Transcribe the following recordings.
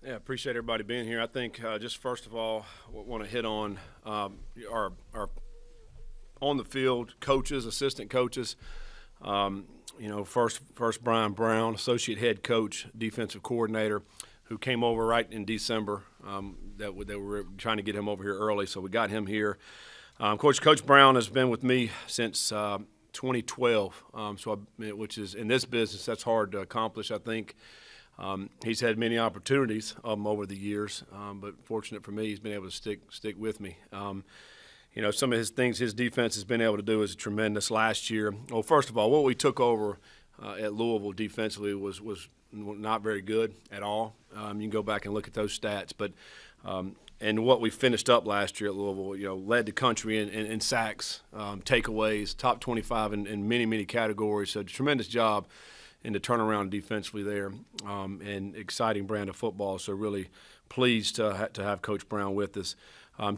Yeah, appreciate everybody being here. I think just first of all, want to hit on our on the field coaches, assistant coaches. First Bryan Brown, associate head coach, defensive coordinator, who came over right in December. That we were trying to get him over here early, so we got him here. Coach Brown has been with me since 2012. Which is in this business that's hard to accomplish, I think. He's had many opportunities over the years, but fortunate for me, he's been able to stick with me. Some of his things his defense has been able to do is tremendous last year. Well, first of all, what we took over at Louisville defensively was not very good at all. You can go back and look at those stats, but and what we finished up last year at Louisville, led the country in sacks, takeaways, top 25 in many categories. So tremendous job in the turnaround defensively there, and exciting brand of football. So really pleased to have Coach Brown with us.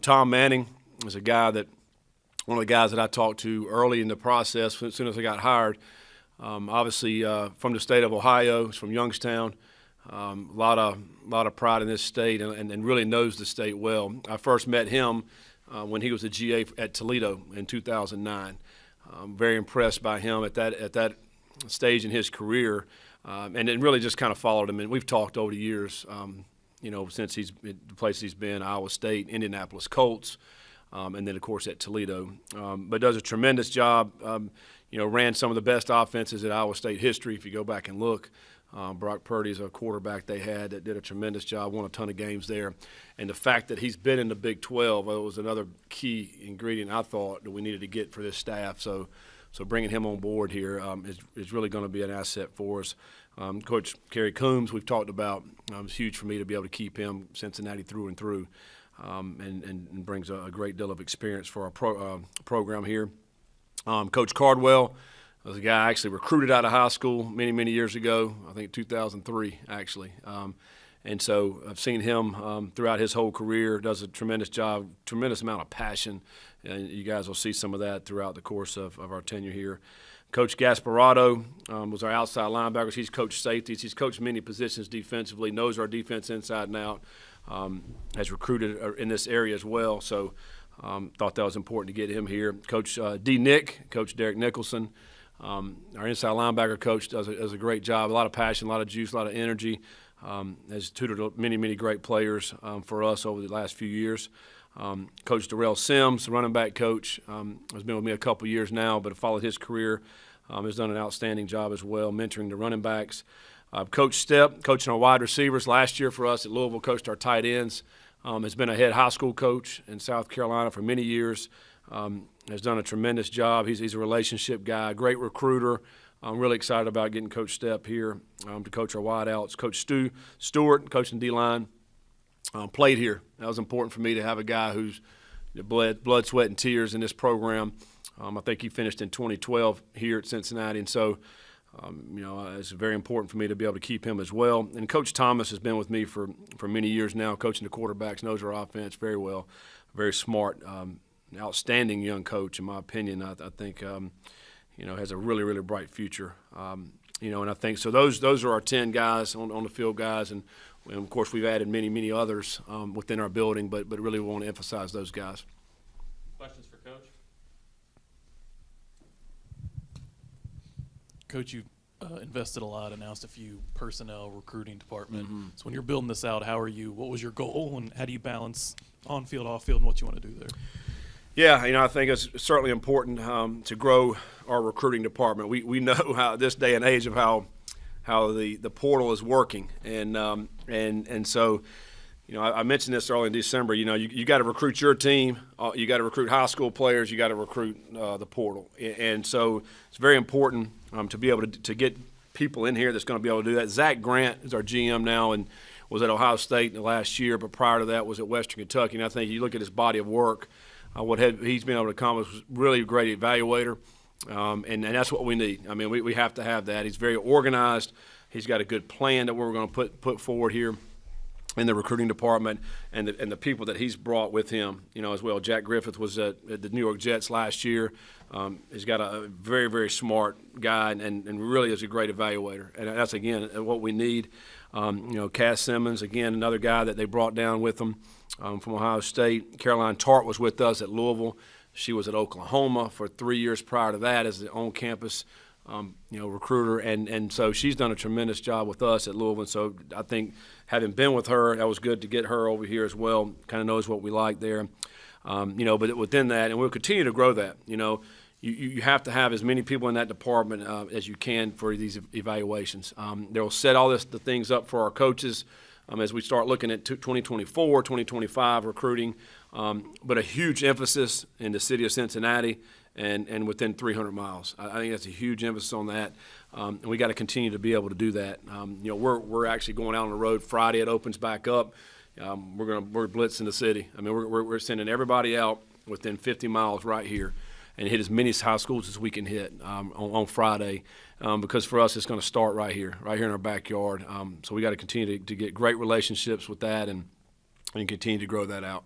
Tom Manning is one of the guys that I talked to early in the process as soon as I got hired. Obviously from the state of Ohio, he's from Youngstown. A lot of pride in this state and really knows the state well. I first met him when he was a GA at Toledo in 2009. Very impressed by him at that stage in his career, and then really just kind of followed him. And we've talked over the years, since the place he's been, Iowa State, Indianapolis Colts, and then, of course, at Toledo. But does a tremendous job. Ran some of the best offenses in Iowa State history, if you go back and look. Brock Purdy's a quarterback they had that did a tremendous job, won a ton of games there. And the fact that he's been in the Big 12 was another key ingredient I thought that we needed to get for this staff. So bringing him on board here is really going to be an asset for us. Coach Kerry Coombs, we've talked about, it's huge for me to be able to keep him Cincinnati through and through, and brings a great deal of experience for our program here. Coach Cardwell was a guy I actually recruited out of high school many years ago, I think 2003 actually. And so I've seen him throughout his whole career, does a tremendous job, tremendous amount of passion, and you guys will see some of that throughout the course of our tenure here. Coach Gasparotto was our outside linebackers. He's coached safeties. He's coached many positions defensively, knows our defense inside and out, has recruited in this area as well. So thought that was important to get him here. Coach Nick, Coach Derek Nicholson, our inside linebacker coach does a great job, a lot of passion, a lot of juice, a lot of energy. Has tutored many great players for us over the last few years. Coach Darrell Sims, the running back coach, has been with me a couple years now, but followed his career, has done an outstanding job as well, mentoring the running backs. Coach Stepp, coaching our wide receivers last year for us at Louisville, coached our tight ends, has been a head high school coach in South Carolina for many years, has done a tremendous job. He's a relationship guy, great recruiter. I'm really excited about getting Coach Stepp here to coach our wideouts. Coach Stewart, coaching D-line, played here. That was important for me to have a guy who's blood, sweat, and tears in this program. I think he finished in 2012 here at Cincinnati, and so it's very important for me to be able to keep him as well. And Coach Thomas has been with me for many years now, coaching the quarterbacks, knows our offense very well, very smart, outstanding young coach in my opinion. I think has a really bright future. And I think so. Those are our 10 guys on the field guys, and of course we've added many others within our building, but really want to emphasize those guys. Questions for Coach? Coach, you've invested a lot, announced a few personnel, recruiting department. Mm-hmm. So when you're building this out, what was your goal, and how do you balance on field, off field, and what you want to do there? Yeah, I think it's certainly important to grow our recruiting department. We know how this day and age of how the portal is working, and so I mentioned this early in December. You got to recruit your team, you got to recruit high school players, you got to recruit the portal, and so it's very important to be able to get people in here that's going to be able to do that. Zach Grant is our GM now and was at Ohio State in the last year, but prior to that was at Western Kentucky. And I think you look at his body of work. What he's been able to accomplish was really a great evaluator, and that's what we need. I mean, we have to have that. He's very organized. He's got a good plan that we're going to put forward here. in the recruiting department and the people that he's brought with him, as well. Jack Griffith was at the New York Jets last year. He's got a very, very smart guy and really is a great evaluator. And that's, again, what we need. Cass Simmons, again, another guy that they brought down with them from Ohio State. Caroline Tart was with us at Louisville. She was at Oklahoma for 3 years prior to that as the on-campus recruiter, and so she's done a tremendous job with us at Louisville. And so I think having been with her, that was good to get her over here as well. Kind of knows what we like there, But within that, and we'll continue to grow that. You have to have as many people in that department as you can for these evaluations. They'll set all the things up for our coaches as we start looking at 2024, 2025 recruiting, but a huge emphasis in the city of Cincinnati and within 300 miles. I think that's a huge emphasis on that, and we got to continue to be able to do that. We're actually going out on the road Friday. It opens back up. We're blitzing the city. I mean, we're sending everybody out within 50 miles right here, and hit as many high schools as we can hit on Friday, because for us it's going to start right here in our backyard. So we got to continue to get great relationships with that and continue to grow that out.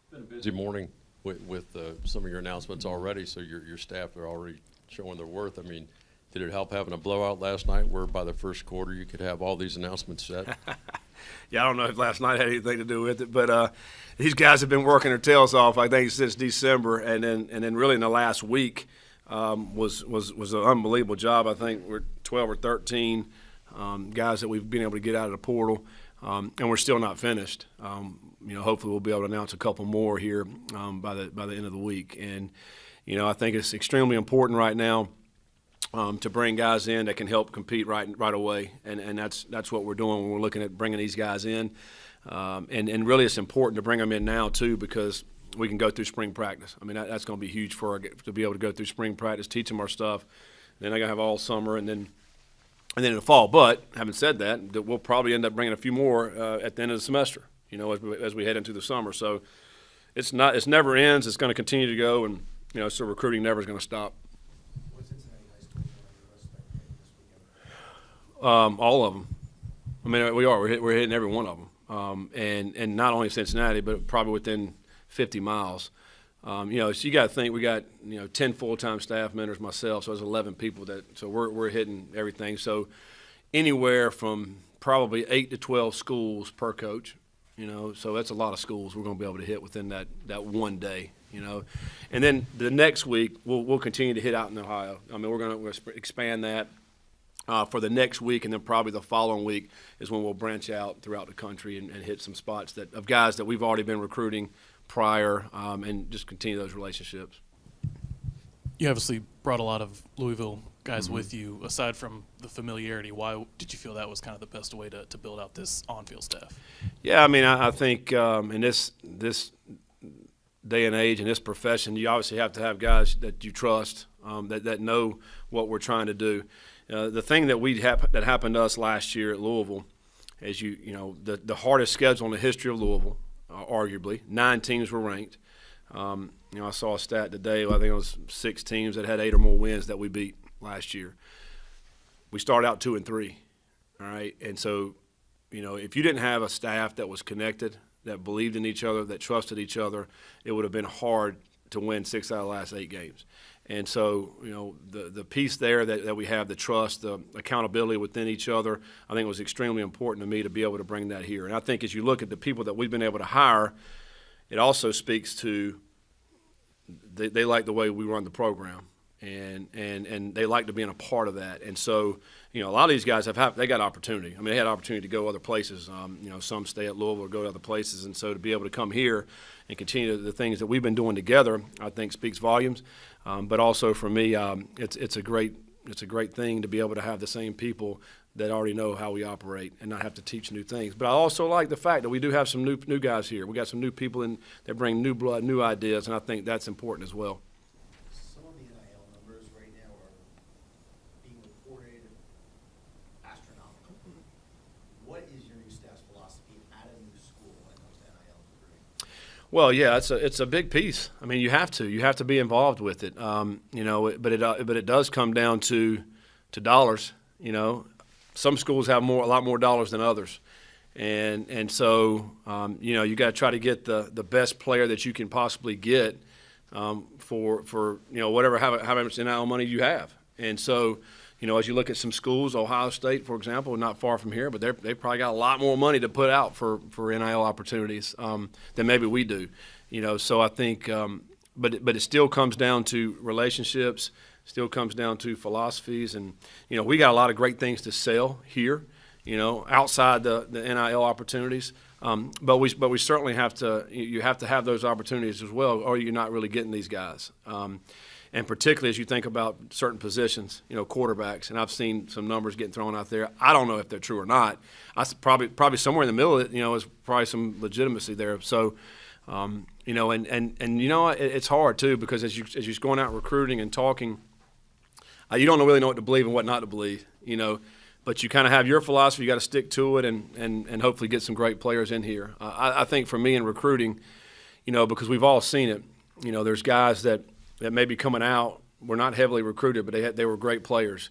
It's been a busy morning with some of your announcements already, so your staff are already showing their worth. I mean, did it help having a blowout last night where by the first quarter you could have all these announcements set? Yeah, I don't know if last night had anything to do with it, but these guys have been working their tails off, I think, since December, and then really in the last week was an unbelievable job. I think we're 12 or 13 guys that we've been able to get out of the portal, and we're still not finished. Hopefully we'll be able to announce a couple more here by the end of the week, and I think it's extremely important right now. To bring guys in that can help compete right away, and that's what we're doing when we're looking at bringing these guys in, and really it's important to bring them in now too, because we can go through spring practice. I mean, that's going to be huge to be able to go through spring practice, teach them our stuff. Then they're going to have all summer and then in the fall. But having said that, we'll probably end up bringing a few more at the end of the semester, as we head into the summer. So it's never ends. It's going to continue to go, and so recruiting never is going to stop. All of them. I mean, we're hitting every one of them, and not only Cincinnati, but probably within 50 miles. So you got to think we got 10 full-time staff members, myself, so there's 11 people so we're hitting everything. So anywhere from probably 8 to 12 schools per coach. So that's a lot of schools we're going to be able to hit within that one day. And then the next week we'll continue to hit out in Ohio. I mean, we're going to expand that. For the next week, and then probably the following week is when we'll branch out throughout the country and hit some spots of guys that we've already been recruiting prior, and just continue those relationships. You obviously brought a lot of Louisville guys with you. Aside from the familiarity, why did you feel that was kind of the best way to build out this on-field staff? Yeah, I mean, I think in this day and age, in this profession, you obviously have to have guys that you trust, that know what we're trying to do. The thing that happened to us last year at Louisville is the hardest schedule in the history of Louisville, arguably. 9 teams were ranked. I saw a stat today. I think it was 6 teams that had 8 or more wins that we beat last year. We started out 2-3. All right, and so if you didn't have a staff that was connected, that believed in each other, that trusted each other, it would have been hard to win 6 out of the last 8 games. And so, the piece there that we have, the trust, the accountability within each other, I think was extremely important to me to be able to bring that here. And I think as you look at the people that we've been able to hire, it also speaks to they like the way we run the program, and they like to be in a part of that. And so, a lot of these guys they got opportunity. I mean, they had opportunity to go other places. Some stay at Louisville or go to other places. And so to be able to come here and continue the things that we've been doing together, I think speaks volumes. But also for me, it's a great thing to be able to have the same people that already know how we operate and not have to teach new things. But I also like the fact that we do have some new guys here. We got some new people that bring new blood, new ideas, and I think that's important as well. Some of the NIL numbers right now are being reported astronomical. What is your new staff's philosophy at a new school when it comes to NIL recruiting? Well, yeah, it's a big piece. I mean, you have to be involved with it. But it does come down to dollars. Some schools have a lot more dollars than others, And so, you got to try to get the best player that you can possibly get for whatever, how much NIL money you have. And so, as you look at some schools, Ohio State, for example, not far from here, but they've probably got a lot more money to put out for NIL opportunities than maybe we do. So I think, but it still comes down to relationships, still comes down to philosophies, and we got a lot of great things to sell here, outside the NIL opportunities. But we certainly have to. You have to have those opportunities as well, or you're not really getting these guys. And particularly as you think about certain positions, quarterbacks, and I've seen some numbers getting thrown out there. I don't know if they're true or not. Probably somewhere in the middle of it, is probably some legitimacy there. So, it's hard too, because as you're going out recruiting and talking, you don't really know what to believe and what not to believe, But you kind of have your philosophy. You got to stick to it, and hopefully get some great players in here. I think for me in recruiting, because we've all seen it. There's guys that maybe coming out were not heavily recruited, but they were great players.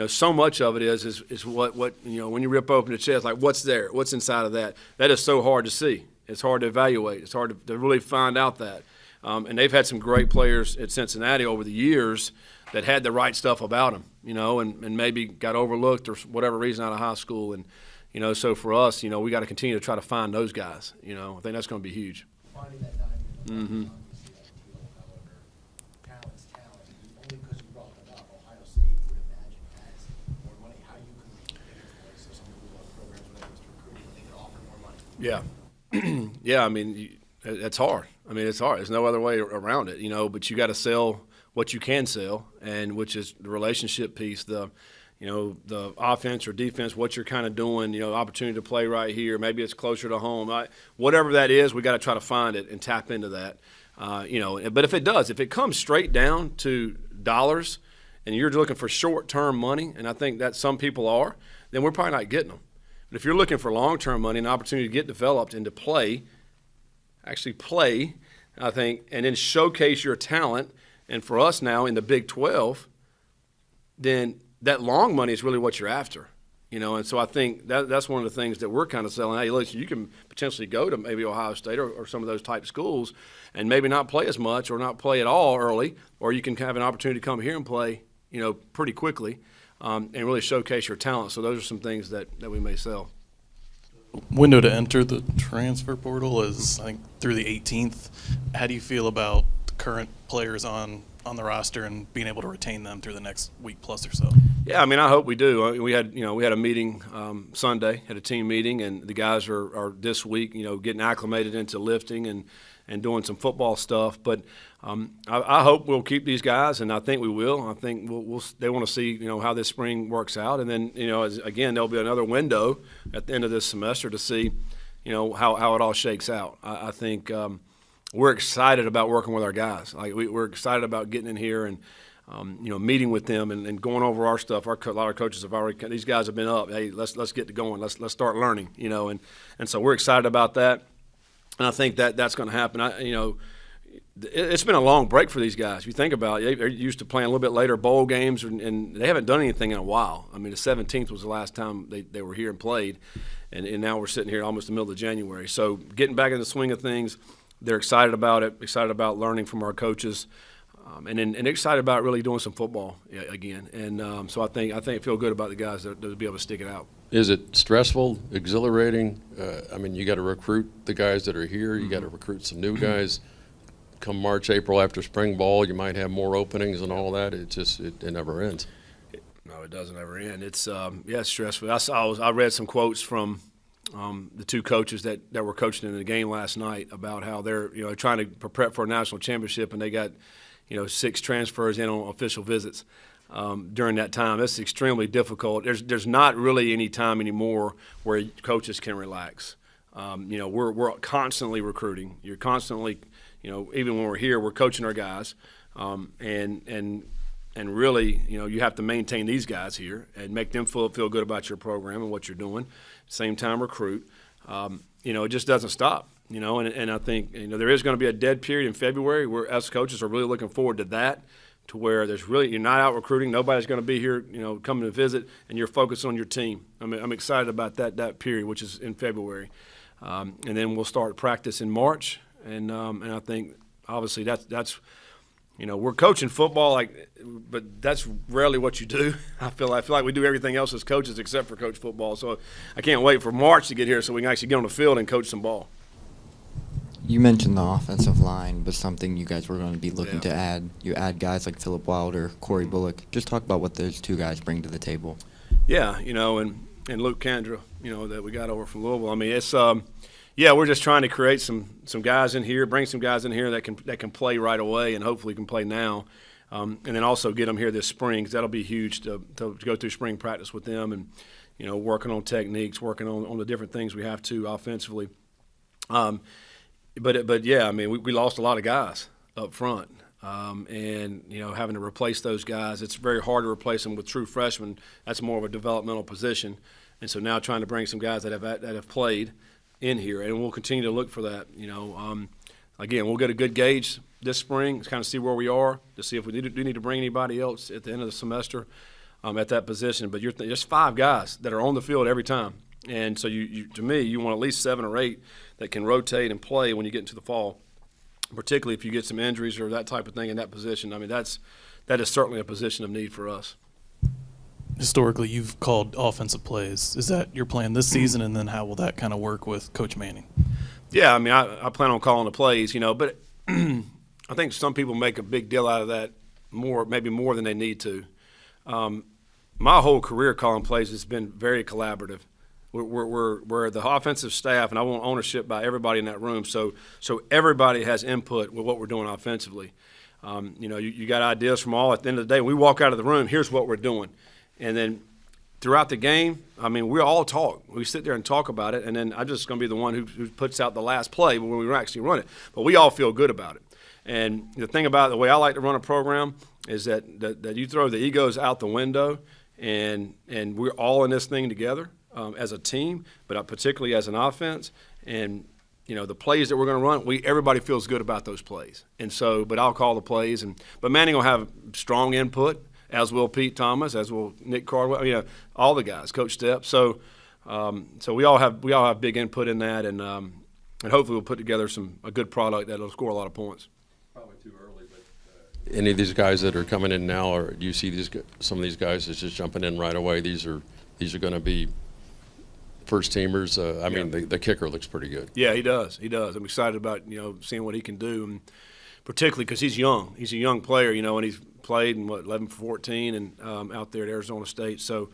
So much of it is what when you rip open the chest, like what's there, what's inside of that. That is so hard to see. It's hard to evaluate. It's hard to really find out that. And they've had some great players at Cincinnati over the years that had the right stuff about them, and maybe got overlooked or whatever reason out of high school. And, so for us, we got to continue to try to find those guys. I think that's going to be huge. Finding that diamond. Obviously ideal. However, talent's talent. Only because you brought that up, Ohio State, you would imagine, has more money. How you compete against so some people love programs when they recruit when they can offer more money. Yeah. Yeah, it's hard. It's hard. There's no other way around it, but you got to sell what you can sell, and which is the relationship piece, the offense or defense, what you're kind of doing, opportunity to play right here. Maybe it's closer to home. Whatever that is, we got to try to find it and tap into that. But if it comes straight down to dollars and you're looking for short-term money, and I think that some people are, then we're probably not getting them. But if you're looking for long-term money, an opportunity to get developed and to actually play, I think, and then showcase your talent, and for us now in the Big 12, then that long money is really what you're after, And so I think that's one of the things that we're kind of selling. Hey, listen, you can potentially go to maybe Ohio State or some of those type schools and maybe not play as much or not play at all early, or you can have an opportunity to come here and play, pretty quickly. And really showcase your talent. So those are some things that we may sell. Window to enter the transfer portal is, I think, through the 18th. How do you feel about the current players on the roster and being able to retain them through the next week plus or so? Yeah, I hope we do. We had a meeting Sunday, had a team meeting, and the guys are this week, getting acclimated into lifting and doing some football stuff. But I hope we'll keep these guys, and I think we will. I think they want to see how this spring works out, and then again there'll be another window at the end of this semester to see how it all shakes out. I think we're excited about working with our guys. Like we're excited about getting in here and meeting with them and going over our stuff. A lot of coaches have already. These guys have been up. Hey, let's get to going. Let's start learning. And so we're excited about that. And I think that's going to happen. It's been a long break for these guys. If you think about it, they're used to playing a little bit later bowl games, and they haven't done anything in a while. The 17th was the last time they were here and played, and now we're sitting here almost in the middle of January. So getting back in the swing of things, they're excited about it, excited about learning from our coaches, and excited about really doing some football again. And so I think I feel good about the guys that will be able to stick it out. Is it stressful, exhilarating? You got to recruit the guys that are here. You got to recruit some new guys. Come March, April after spring ball, you might have more openings and all that. It never ends. No, it doesn't ever end. It's it's stressful. I read some quotes from the two coaches that were coaching in the game last night about how they're trying to prep for a national championship, and they got 6 transfers in on official visits during that time. That's extremely difficult. There's not really any time anymore where coaches can relax. We're constantly recruiting. You're constantly, even when we're here, we're coaching our guys, and really, you have to maintain these guys here and make them feel good about your program and what you're doing. Same time, recruit. It just doesn't stop. And I think there is going to be a dead period in February where us coaches are really looking forward to that, to where you're not out recruiting. Nobody's going to be here, coming to visit, and you're focused on your team. I'm excited about that period, which is in February, and then we'll start practice in March, and I think obviously that's we're coaching football, but that's rarely what you do. I feel like we do everything else as coaches except for coach football. So I can't wait for March to get here so we can actually get on the field and coach some ball. You mentioned the offensive line, but something you guys were going to be looking Yeah. to add. You add guys like Philip Wilder, Corey Bullock. Just talk about what those two guys bring to the table. Yeah, and Luke Kandra, that we got over from Louisville. I mean, it's we're just trying to create some guys in here, bring some guys in here that can play right away and hopefully can play now, and then also get them here this spring, because that'll be huge to go through spring practice with them and working on techniques, working on the different things we have to offensively. But yeah, I mean, we lost a lot of guys up front, and having to replace those guys, it's very hard to replace them with true freshmen. That's more of a developmental position, and so now trying to bring some guys that have played in here, and we'll continue to look for that. Again, we'll get a good gauge this spring to kind of see where we are, to see if we do need to bring anybody else at the end of the semester at that position. But there's 5 guys that are on the field every time, and so to me, you want at least 7 or 8 that can rotate and play when you get into the fall, particularly if you get some injuries or that type of thing in that position. I mean, that is certainly a position of need for us. Historically, you've called offensive plays. Is that your plan this season, and then how will that kind of work with Coach Manning? Yeah, I mean, I plan on calling the plays, but I think some people make a big deal out of that maybe more than they need to. My whole career calling plays has been very collaborative. We're the offensive staff, and I want ownership by everybody in that room, so everybody has input with what we're doing offensively. You got ideas from all. At the end of the day, when we walk out of the room, here's what we're doing. And then throughout the game, I mean, we all talk. We sit there and talk about it, and then I'm just going to be the one who puts out the last play when we actually run it. But we all feel good about it. And the thing about the way I like to run a program is that you throw the egos out the window, and we're all in this thing together as a team, but particularly as an offense. And the plays that we're going to run, everybody feels good about those plays. And so, but I'll call the plays, but Manning will have strong input, as will Pete Thomas, as will Nick Cardwell, all the guys, Coach Stepp. So we all have big input in that, and hopefully we'll put together a good product that'll score a lot of points. Probably too early, but any of these guys that are coming in now, or do you see some of these guys that's just jumping in right away? These are going to be first teamers. I mean, the kicker looks pretty good. Yeah, he does. I'm excited about seeing what he can do, and particularly because he's young. He's a young player, and he's played in 11 for 14 and out there at Arizona State. So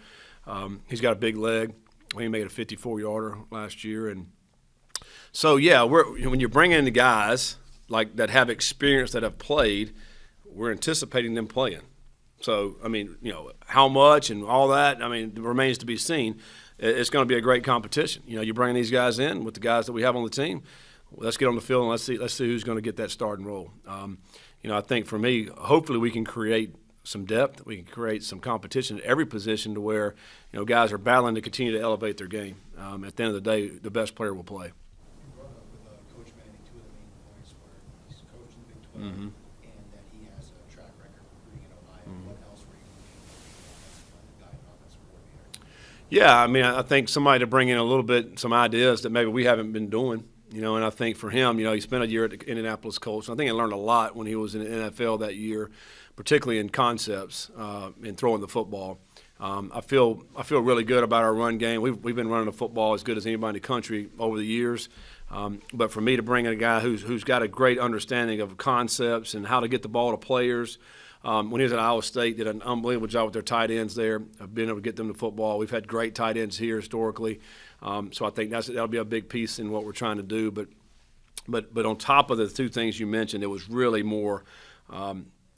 he's got a big leg. He made a 54-yarder last year, and so when you're bringing in the guys like that have experience, that have played, we're anticipating them playing. So I mean, how much and all that, I mean, remains to be seen. It's going to be a great competition. You're bringing these guys in with the guys that we have on the team. Let's get on the field and let's see who's going to get that starting role. I think for me, hopefully we can create some depth. We can create some competition at every position to where guys are battling to continue to elevate their game. At the end of the day, the best player will play. You brought up with Coach Manning two of the main points where he's coached in the Big 12 and that he has a track record recruiting in Ohio. What else were you looking for in offensive coordinator? Yeah, I mean, I think somebody to bring in some ideas that maybe we haven't been doing. And I think for him, he spent a year at the Indianapolis Colts. I think he learned a lot when he was in the NFL that year, particularly in concepts in throwing the football. I feel really good about our run game. We've been running the football as good as anybody in the country over the years. But for me to bring in a guy who's got a great understanding of concepts and how to get the ball to players. When he was at Iowa State, did an unbelievable job with their tight ends there, of being able to get them to football. We've had great tight ends here historically. So I think that'll be a big piece in what we're trying to do. But on top of the two things you mentioned, it was really more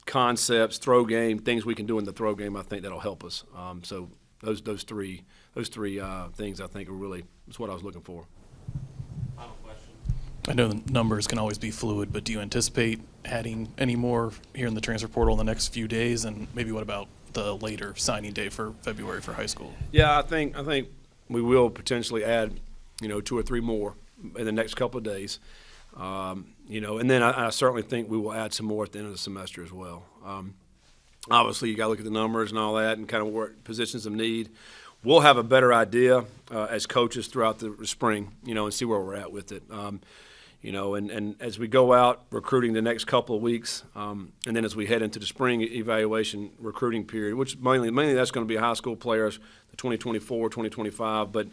concepts, throw game, things we can do in the throw game. I think that'll help us. So those three things I think is what I was looking for. Final question. I know the numbers can always be fluid, but do you anticipate adding any more here in the transfer portal in the next few days? And maybe what about the later signing day for February for high school? Yeah, I think we will potentially add 2 or 3 more in the next couple of days. And then I certainly think we will add some more at the end of the semester as well. Obviously, you got to look at the numbers and all that and kind of what positions of need. We'll have a better idea as coaches throughout the spring, and see where we're at with it. And as we go out recruiting the next couple of weeks, and then as we head into the spring evaluation recruiting period, which mainly that's going to be high school players, the 2024, 2025, but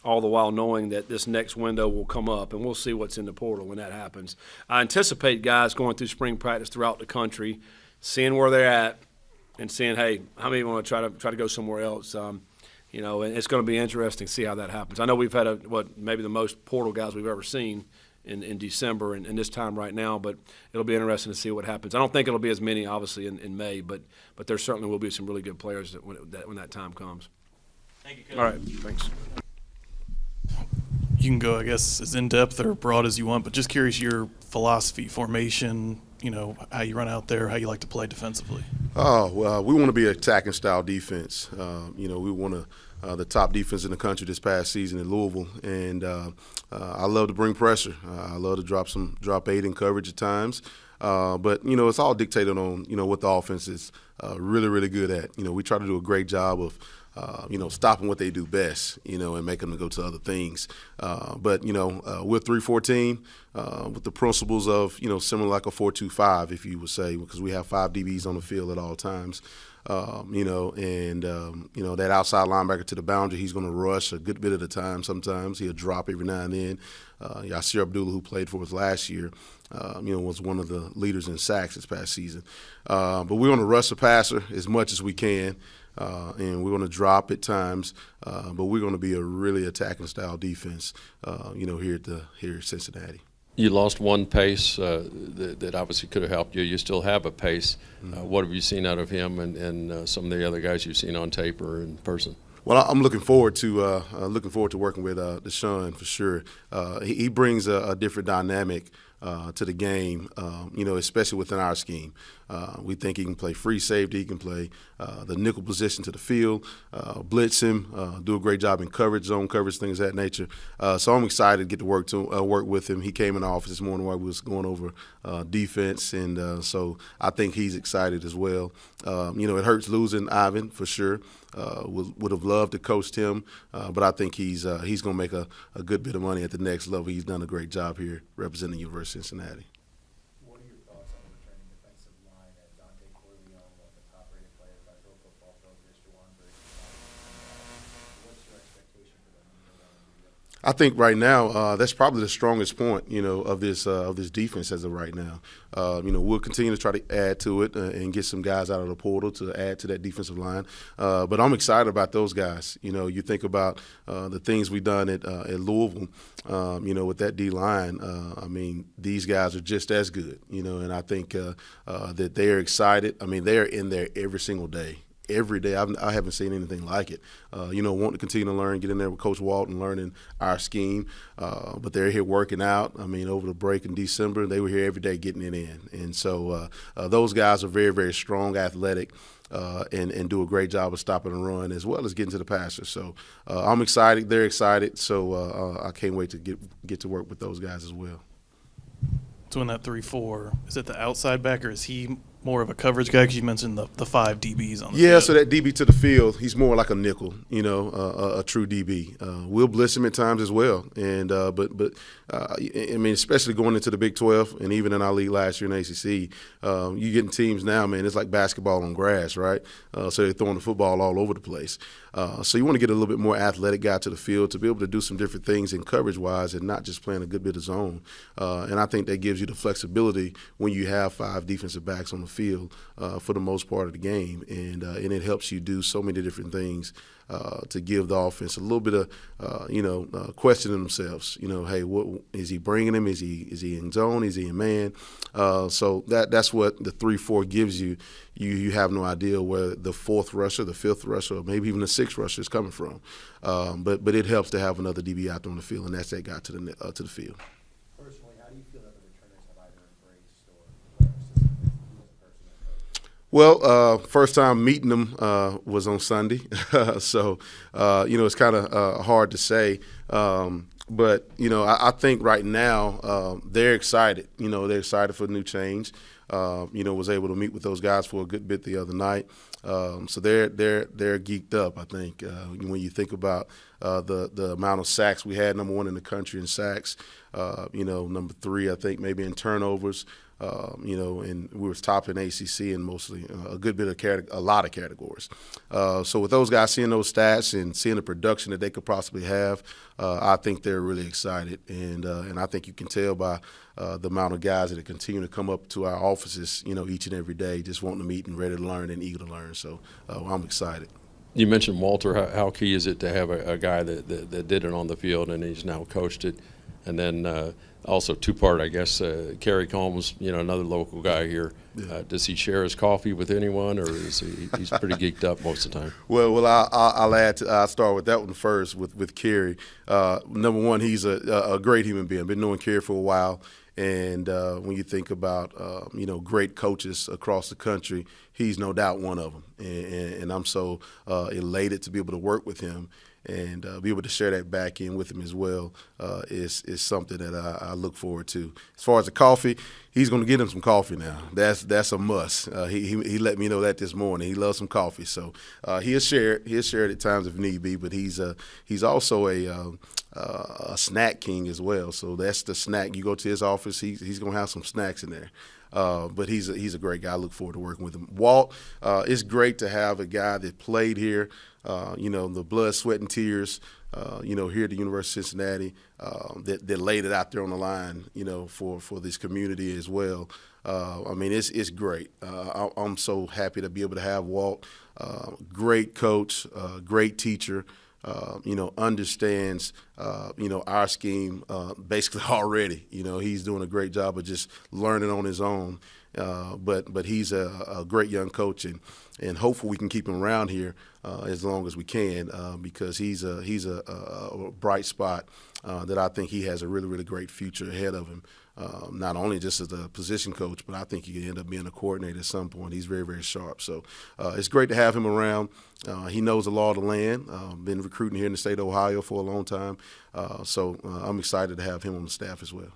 all the while knowing that this next window will come up, and we'll see what's in the portal when that happens. I anticipate guys going through spring practice throughout the country, seeing where they're at, and saying, hey, I may want to try to go somewhere else. And it's going to be interesting to see how that happens. I know we've had maybe the most portal guys we've ever seen in December and this time right now, but it'll be interesting to see what happens. I don't think it'll be as many, obviously, in May, but there certainly will be some really good players when that time comes. Thank you, Coach. All right, thanks. You can go, I guess, as in-depth or broad as you want, but just curious your philosophy, formation, how you run out there, how you like to play defensively. Oh, well, we want to be an attacking style defense. We want the top defense in the country this past season in Louisville, and I love to bring pressure. I love to drop 8 in coverage at times. But it's all dictated on what the offense is really, really good at. We try to do a great job of stopping what they do best, and making them go to other things. But we're 3-4 with the principles of, similar like a 4-2-5, if you would say, because we have 5 DBs on the field at all times. That outside linebacker to the boundary, he's going to rush a good bit of the time. Sometimes he'll drop every now and then. Yasir Abdullah, who played for us last year, was one of the leaders in sacks this past season. But we're going to rush the passer as much as we can. And we're going to drop at times, but we're going to be a really attacking style defense, here at Cincinnati. You lost one pace that obviously could have helped you. You still have a pace. What have you seen out of him and some of the other guys you've seen on tape or in person? Well, I'm looking forward to working with Deshaun for sure. He brings a different dynamic to the game, especially within our scheme. We think he can play free safety. He can play the nickel position to the field, blitz him, do a great job in coverage, zone coverage, things of that nature. So I'm excited to get to work with him. He came in the office this morning while we was going over defense, and so I think he's excited as well. It hurts losing Ivan for sure. Would have loved to coach him, but I think he's going to make a good bit of money at the next level. He's done a great job here representing the University of Cincinnati. What are your thoughts on the returning defensive line at Dante Corleone, one of the top-rated players by Pro Football Focus, Jowon Briggs? What's your expectation for them in year 1 and year 2? I think right now that's probably the strongest point, of this defense as of right now. We'll continue to try to add to it and get some guys out of the portal to add to that defensive line. But I'm excited about those guys. You think about the things we've done at Louisville, with that D line. These guys are just as good, and I think that they're excited. They're in there every single day. Every day. I haven't seen anything like it. Want to continue to learn, get in there with Coach Walton, learning our scheme. But they're here working out. Over the break in December, they were here every day getting it in. And so those guys are very, very strong, athletic, and do a great job of stopping the run as well as getting to the passer. So I'm excited. They're excited. So I can't wait to get to work with those guys as well. So in that 3-4, is it the outside back or is he more of a coverage guy? Because you mentioned the 5 DBs on the field. So that DB to the field, he's more like a nickel, a true DB. We'll blitz him at times as well, and but especially going into the Big 12 and even in our league last year in ACC, you getting teams now, man. It's like basketball on grass, right? So they're throwing the football all over the place. So you want to get a little bit more athletic guy to the field to be able to do some different things in coverage-wise and not just playing a good bit of zone. And I think that gives you the flexibility when you have 5 defensive backs on the field for the most part of the game, and it helps you do so many different things to give the offense a little bit of questioning themselves. Hey, what is he bringing him? Is he in zone? Is he in man? So that's what the 3-4 gives you. You have no idea where the 4th rusher, the 5th rusher, or maybe even the 6th rusher is coming from. But it helps to have another DB out there on the field, and that's that guy to the field. Personally, how do you feel that the returners have either embraced or assisted you as a person and coach? Well, first time meeting them was on Sunday, so it's kind of hard to say. But I think right now they're excited. They're excited for a new change. was able to meet with those guys for a good bit the other night. So they're geeked up, I think. When you think about the amount of sacks we had, number 1 in the country in sacks, number 3, I think, maybe in turnovers. And we were top in ACC in mostly a good bit of a lot of categories. So with those guys seeing those stats and seeing the production that they could possibly have, I think they're really excited. And I think you can tell by the amount of guys that continue to come up to our offices, each and every day, just wanting to meet and ready to learn and eager to learn. So I'm excited. You mentioned Walter. How key is it to have a guy that did it on the field and he's now coached it? And then also two-part, I guess, Kerry Combs, another local guy here. Yeah. Does he share his coffee with anyone, or is he's pretty geeked up most of the time? Well, I'll start with that one first with Kerry. Number 1, he's a great human being. Been knowing Kerry for a while. And when you think about, great coaches across the country, he's no doubt one of them. And I'm so elated to be able to work with him and be able to share that back in with him as well is something that I look forward to. As far as the coffee, he's going to get him some coffee now. That's a must. He let me know that this morning. He loves some coffee, so he'll share it. He'll share it at times if need be. But he's also a snack king as well. So that's the snack. You go to his office, he's going to have some snacks in there. But he's a great guy. I look forward to working with him. Walt, it's great to have a guy that played here, the blood, sweat, and tears, here at the University of Cincinnati, that laid it out there on the line, for this community as well. It's great. I'm so happy to be able to have Walt, great coach, great teacher. Understands, our scheme basically already. He's doing a great job of just learning on his own. But he's a great young coach, and hopefully we can keep him around here as long as we can because he's a bright spot that I think he has a really, really great future ahead of him. Not only just as a position coach, but I think he could end up being a coordinator at some point. He's very, very sharp. So it's great to have him around. He knows the law of the land. Been recruiting here in the state of Ohio for a long time. So I'm excited to have him on the staff as well.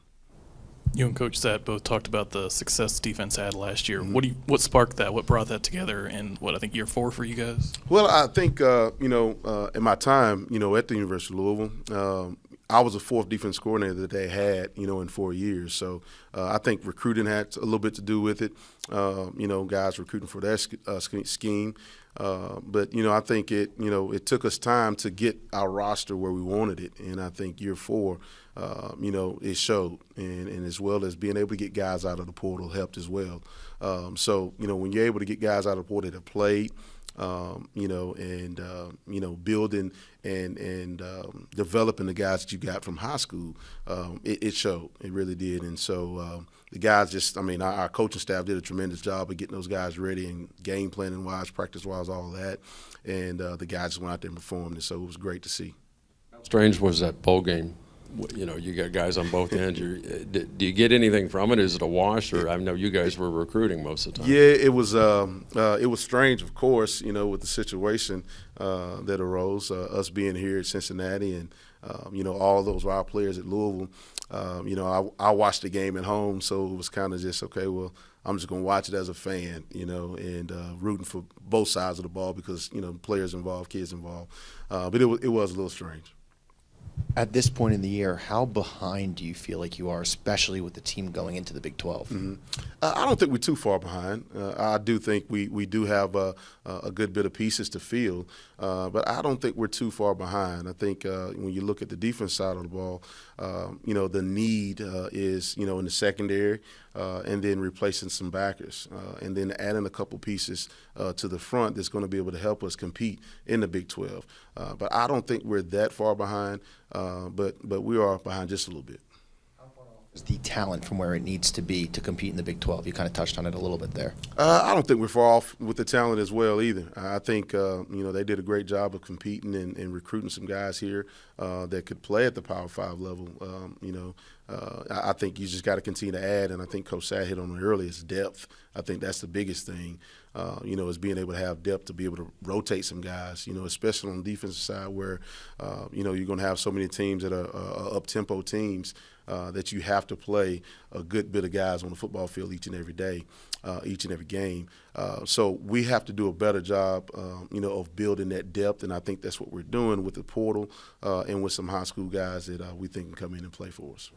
You and Coach Satt both talked about the success defense had last year. Mm-hmm. What sparked that? What brought that together? And I think year 4 for you guys? Well, I think, in my time, at the University of Louisville, I was the 4th defense coordinator that they had, in 4 years. So I think recruiting had a little bit to do with it, guys recruiting for their scheme. But I think it took us time to get our roster where we wanted it. And I think year 4, it showed. And as well as being able to get guys out of the portal helped as well. So, when you're able to get guys out of the portal that have played, building and developing the guys that you got from high school, it showed. It really did. And so the guys our coaching staff did a tremendous job of getting those guys ready and game planning wise, practice wise, all that. And the guys just went out there and performed. And so it was great to see. How strange was that bowl game? You got guys on both ends. Do you get anything from it? Is it a wash? Or I know you guys were recruiting most of the time. Yeah, it was strange, of course, with the situation that arose, us being here at Cincinnati and, all those wild players at Louisville. I watched the game at home, so it was kind of just, okay, well, I'm just going to watch it as a fan, and rooting for both sides of the ball because, players involved, kids involved. But it was a little strange. At this point in the year, how behind do you feel like you are, especially with the team going into the Big 12? Mm-hmm. I don't think we're too far behind. I do think we do have a good bit of pieces to fill, but I don't think we're too far behind. I think when you look at the defense side of the ball, the need is, in the secondary and then replacing some backers and then adding a couple pieces to the front that's going to be able to help us compete in the Big 12. But I don't think we're that far behind, but we are behind just a little bit. Is the talent from where it needs to be to compete in the Big 12? You kind of touched on it a little bit there. I don't think we're far off with the talent as well either. I think, they did a great job of competing and recruiting some guys here that could play at the Power 5 level. I think you just got to continue to add, and I think Coach Satt hit on it earlier, is depth. I think that's the biggest thing, is being able to have depth to be able to rotate some guys, especially on the defensive side where, you're going to have so many teams that are up-tempo teams. that you have to play a good bit of guys on the football field each and every day, each and every game. So we have to do a better job, of building that depth, and I think that's what we're doing with the portal and with some high school guys that we think can come in and play for us.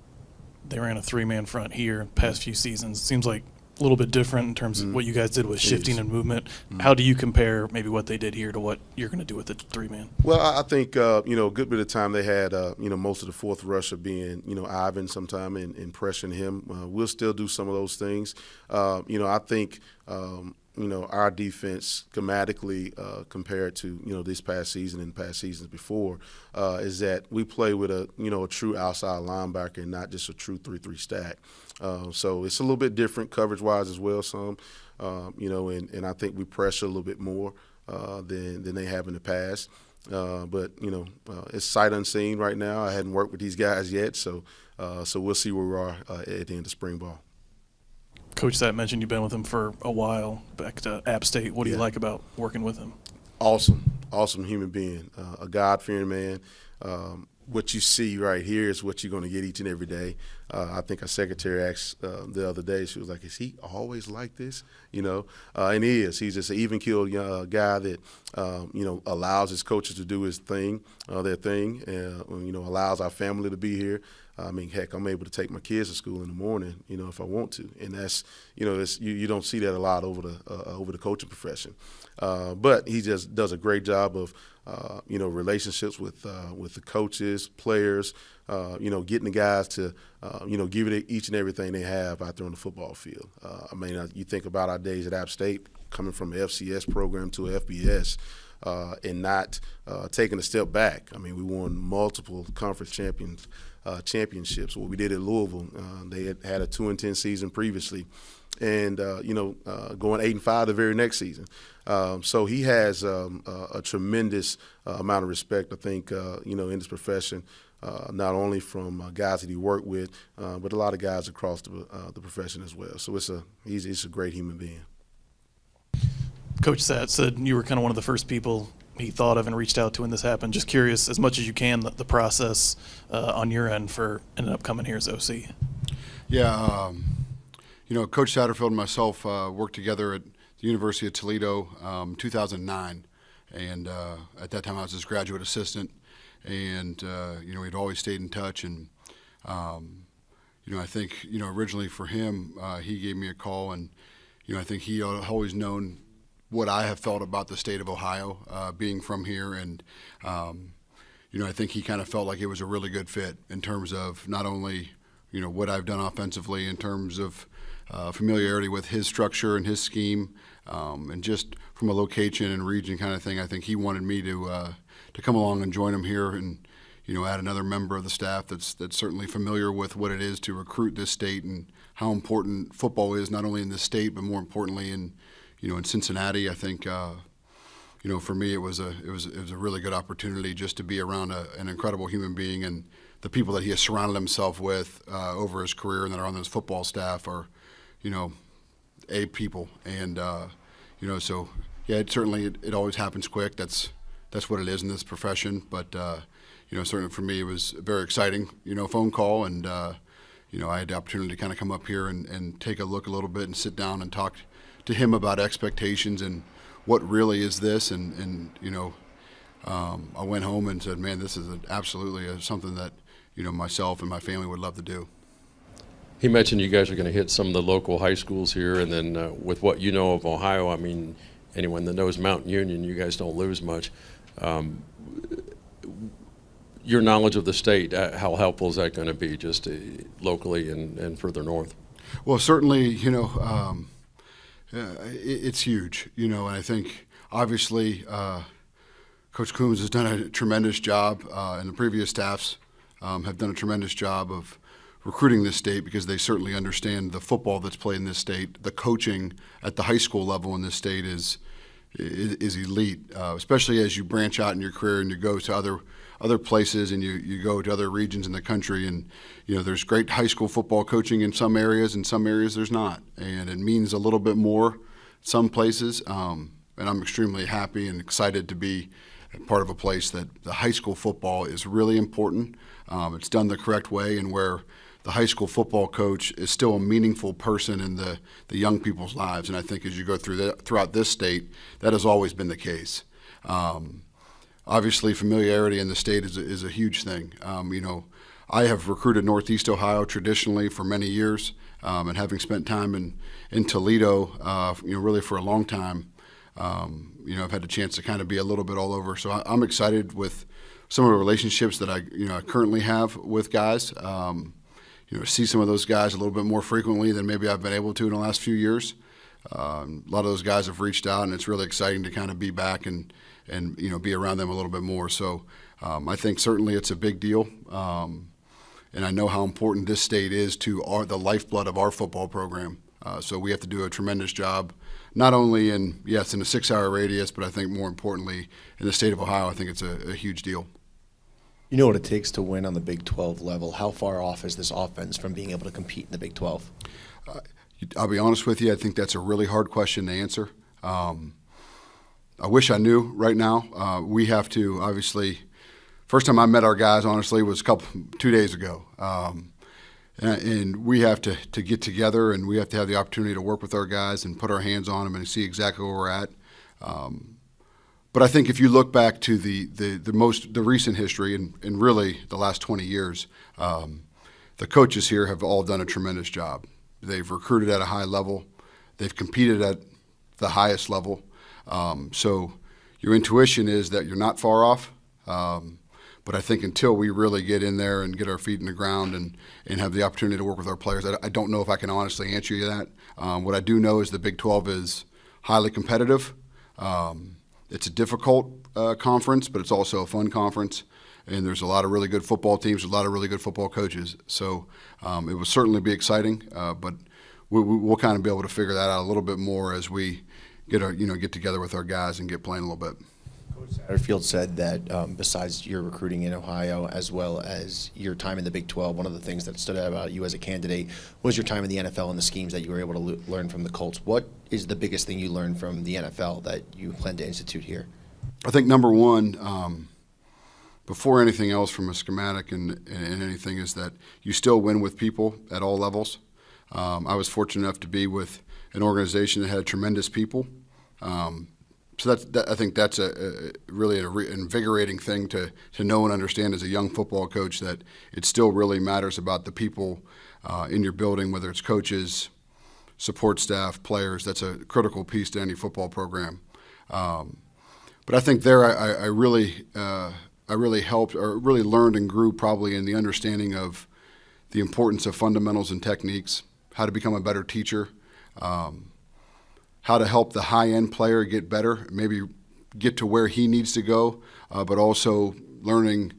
They ran a three-man front here past few seasons. Seems like a little bit different in terms of what you guys did with shifting and movement. How do you compare maybe what they did here to what you're going to do with the three-man? Well, I think, a good bit of time they had, most of the fourth rusher being, Ivan sometime and pressuring him. We'll still do some of those things. I think, our defense schematically compared to, this past season and past seasons before is that we play with a true outside linebacker and not just a true 3-3 stack. So it's a little bit different coverage-wise as well, some, and I think we pressure a little bit more than they have in the past. But it's sight unseen right now. I hadn't worked with these guys yet, so we'll see where we are at the end of spring ball. Coach Satt mentioned you've been with him for a while, back to App State. What do you like about working with him? Awesome human being, a God-fearing man. What you see right here is what you're going to get each and every day. I think our secretary asked the other day, she was like, is he always like this? And he is. He's just an even-keeled guy that, allows his coaches to do his thing, their thing, allows our family to be here. I mean, heck, I'm able to take my kids to school in the morning, if I want to, and that's, you don't see that a lot over the coaching profession. But he just does a great job of, relationships with the coaches, players, getting the guys to, give it each and everything they have out there on the football field. You think about our days at App State, coming from an FCS program to a FBS. And not taking a step back. I mean, we won multiple conference championships. What we did at Louisville, they had a 2-10 season previously, and going 8-5 the very next season. So he has a tremendous amount of respect, I think, in this profession, not only from guys that he worked with, but a lot of guys across the profession as well. So he's a great human being. Coach Satt said you were kind of one of the first people he thought of and reached out to when this happened. Just curious, as much as you can, the process on your end for ending up coming here as OC. Yeah, Coach Satterfield and myself worked together at the University of Toledo 2009. And at that time I was his graduate assistant. And, we'd always stayed in touch. And, I think, originally for him, he gave me a call. And, I think he had always known what I have felt about the state of Ohio, being from here. And, I think he kind of felt like it was a really good fit in terms of not only, what I've done offensively in terms of familiarity with his structure and his scheme, and just from a location and region kind of thing. I think he wanted me to come along and join him here and, add another member of the staff that's certainly familiar with what it is to recruit this state and how important football is, not only in this state, but more importantly in Cincinnati. I think, for me, it was a really good opportunity just to be around an incredible human being, and the people that he has surrounded himself with over his career and that are on his football staff are, A people. And, so yeah, it always happens quick. That's what it is in this profession. But, certainly for me, it was a very exciting, phone call. And, I had the opportunity to kind of come up here and take a look a little bit and sit down and talk to him about expectations and what really is this. And I went home and said, man, this is absolutely something that, myself and my family would love to do. He mentioned you guys are going to hit some of the local high schools here, and then with what you know of Ohio, I mean, anyone that knows Mountain Union, you guys don't lose much. Your knowledge of the state, how helpful is that going to be just locally and further north? Well, certainly, it's huge, and I think obviously Coach Coombs has done a tremendous job, and the previous staffs have done a tremendous job of recruiting this state because they certainly understand the football that's played in this state. The coaching at the high school level in this state is elite, especially as you branch out in your career and you go to other places and you go to other regions in the country. And, there's great high school football coaching in some areas, there's not. And it means a little bit more some places. And I'm extremely happy and excited to be part of a place that the high school football is really important. It's done the correct way, and where the high school football coach is still a meaningful person in the young people's lives. And I think as you go throughout this state, that has always been the case. Obviously, familiarity in the state is a huge thing. I have recruited Northeast Ohio traditionally for many years, and having spent time in Toledo, really for a long time, I've had the chance to kind of be a little bit all over. So I'm excited with some of the relationships that I currently have with guys. See some of those guys a little bit more frequently than maybe I've been able to in the last few years. A lot of those guys have reached out, and it's really exciting to kind of be back and be around them a little bit more. So I think certainly it's a big deal, and I know how important this state is to the lifeblood of our football program. So we have to do a tremendous job, not only in a 6-hour radius, but I think more importantly in the state of Ohio. I think it's a huge deal. You know what it takes to win on the Big 12 level. How far off is this offense from being able to compete in the Big 12? I'll be honest with you, I think that's a really hard question to answer. I wish I knew right now. We have to, obviously, first time I met our guys, honestly, was 2 days ago. And we have to get together, and we have to have the opportunity to work with our guys and put our hands on them and see exactly where we're at. But I think if you look back to the recent history and really the last 20 years, the coaches here have all done a tremendous job. They've recruited at a high level. They've competed at the highest level. So your intuition is that you're not far off. But I think until we really get in there and get our feet in the ground and have the opportunity to work with our players, I don't know if I can honestly answer you that. What I do know is the Big 12 is highly competitive. It's a difficult conference, but it's also a fun conference. And there's a lot of really good football teams, a lot of really good football coaches. So it will certainly be exciting, but we'll kind of be able to figure that out a little bit more as we get together with our guys and get playing a little bit. Coach Satterfield said that besides your recruiting in Ohio as well as your time in the Big 12, one of the things that stood out about you as a candidate was your time in the NFL and the schemes that you were able to learn from the Colts. What is the biggest thing you learned from the NFL that you plan to institute here? I think number one, before anything else from a schematic and anything, is that you still win with people at all levels. I was fortunate enough to be with an organization that had tremendous people. So I think that's a really invigorating thing to know and understand as a young football coach, that it still really matters about the people in your building, whether it's coaches, support staff, players. That's a critical piece to any football program. But I think there I really helped, or really learned and grew probably in the understanding of the importance of fundamentals and techniques, how to become a better teacher, how to help the high-end player get better, maybe get to where he needs to go, but also learning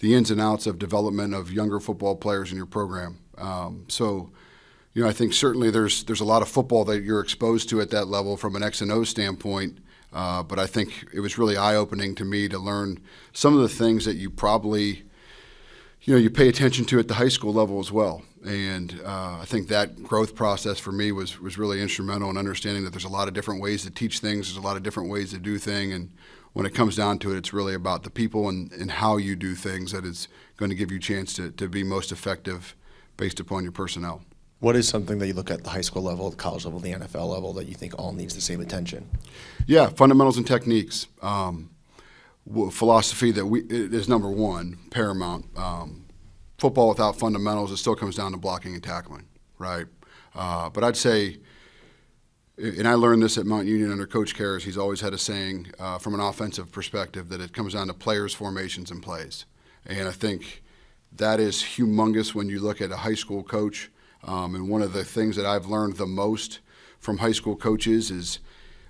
the ins and outs of development of younger football players in your program. I think certainly there's a lot of football that you're exposed to at that level from an X and O standpoint, but I think it was really eye-opening to me to learn some of the things that you probably you pay attention to at the high school level as well. And I think that growth process for me was really instrumental in understanding that there's a lot of different ways to teach things, there's a lot of different ways to do things, and when it comes down to it, it's really about the people and how you do things that is going to give you a chance to be most effective based upon your personnel. What is something that you look at the high school level, the college level, the NFL level that you think all needs the same attention? Yeah, fundamentals and techniques. Philosophy that is number one, paramount. Football without fundamentals, it still comes down to blocking and tackling, right? But I'd say, and I learned this at Mount Union under Coach Karras, he's always had a saying from an offensive perspective that it comes down to players, formations, and plays. And I think that is humongous when you look at a high school coach. And one of the things that I've learned the most from high school coaches is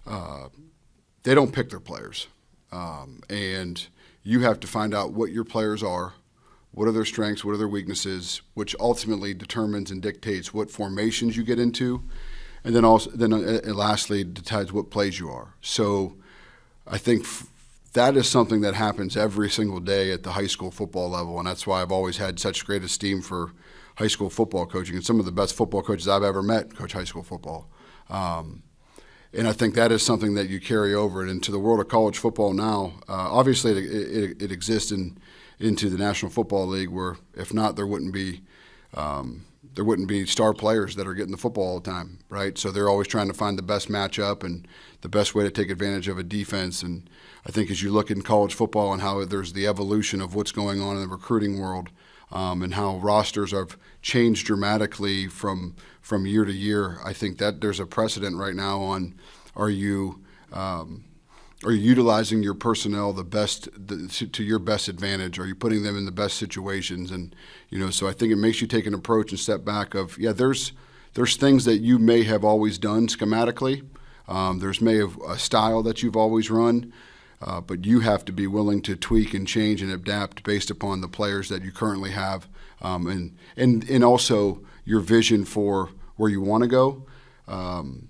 they don't pick their players. And you have to find out what your players are, what are their strengths, what are their weaknesses, which ultimately determines and dictates what formations you get into, and then lastly decides what plays you are. So I think that is something that happens every single day at the high school football level, and that's why I've always had such great esteem for high school football coaching. And some of the best football coaches I've ever met coach high school football. And I think that is something that you carry over into the world of college football now. Obviously, it exists into the National Football League, where if not, there wouldn't be there wouldn't be star players that are getting the football all the time, right? So they're always trying to find the best matchup and the best way to take advantage of a defense. And I think as you look in college football and how there's the evolution of what's going on in the recruiting world, and how rosters have changed dramatically from year to year, I think that there's a precedent right now on are you utilizing your personnel to your best advantage? Are you putting them in the best situations? And so I think it makes you take an approach and step back of there's things that you may have always done schematically. There's may have a style that you've always run, but you have to be willing to tweak and change and adapt based upon the players that you currently have, and also your vision for where you want to go. And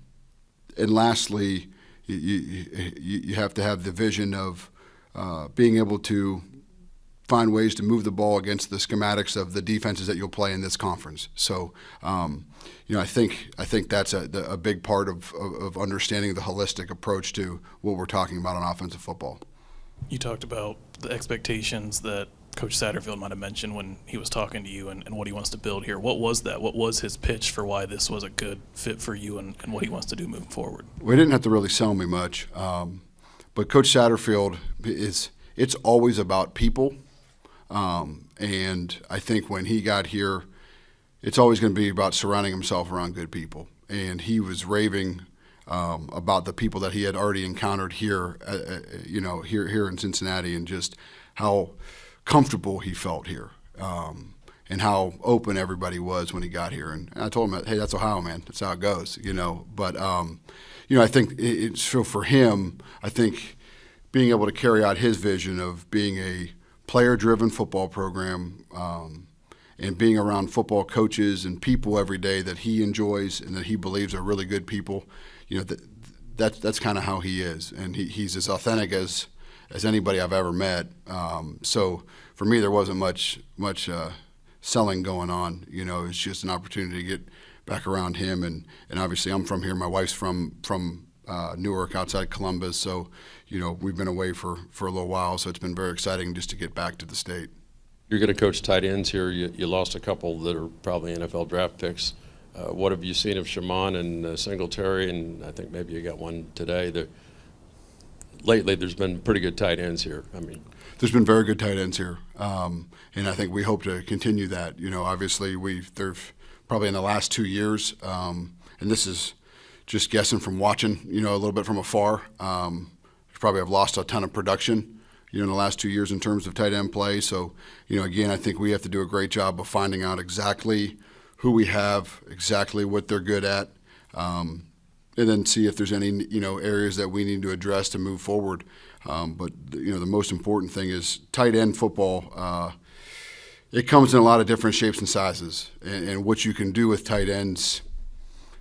lastly, you have to have the vision of being able to find ways to move the ball against the schematics of the defenses that you'll play in this conference. So, I think that's a big part of understanding the holistic approach to what we're talking about on offensive football. You talked about the expectations that Coach Satterfield might have mentioned when he was talking to you and what he wants to build here. What was that? What was his pitch for why this was a good fit for you and what he wants to do moving forward? We didn't have to really sell me much, but Coach Satterfield it's always about people, and I think when he got here, it's always going to be about surrounding himself around good people, and he was raving about the people that he had already encountered here, here in Cincinnati, and just how comfortable he felt here, and how open everybody was when he got here. And I told him, hey, that's Ohio, man. That's how it goes, But I think it's for him. I think being able to carry out his vision of being a player-driven football program, and being around football coaches and people every day that he enjoys and that he believes are really good people, that's kind of how he is, and he's as authentic as anybody I've ever met. So for me, there wasn't much selling going on. It's just an opportunity to get back around him, and obviously I'm from here. My wife's from Newark, outside Columbus, so we've been away for a little while. So it's been very exciting just to get back to the state. You're going to coach tight ends here. You lost a couple that are probably NFL draft picks. What have you seen of Jowon and Singletary? And I think maybe you got one today. Lately, there's been pretty good tight ends here. There's been very good tight ends here, and I think we hope to continue that. Obviously, there's probably in the last 2 years, and this is just guessing from watching, a little bit from afar. Probably have lost a ton of production, in the last 2 years in terms of tight end play. So, again, I think we have to do a great job of finding out exactly who we have, exactly what they're good at, and then see if there's any, areas that we need to address to move forward. But, the most important thing is tight end football. It comes in a lot of different shapes and sizes, and what you can do with tight ends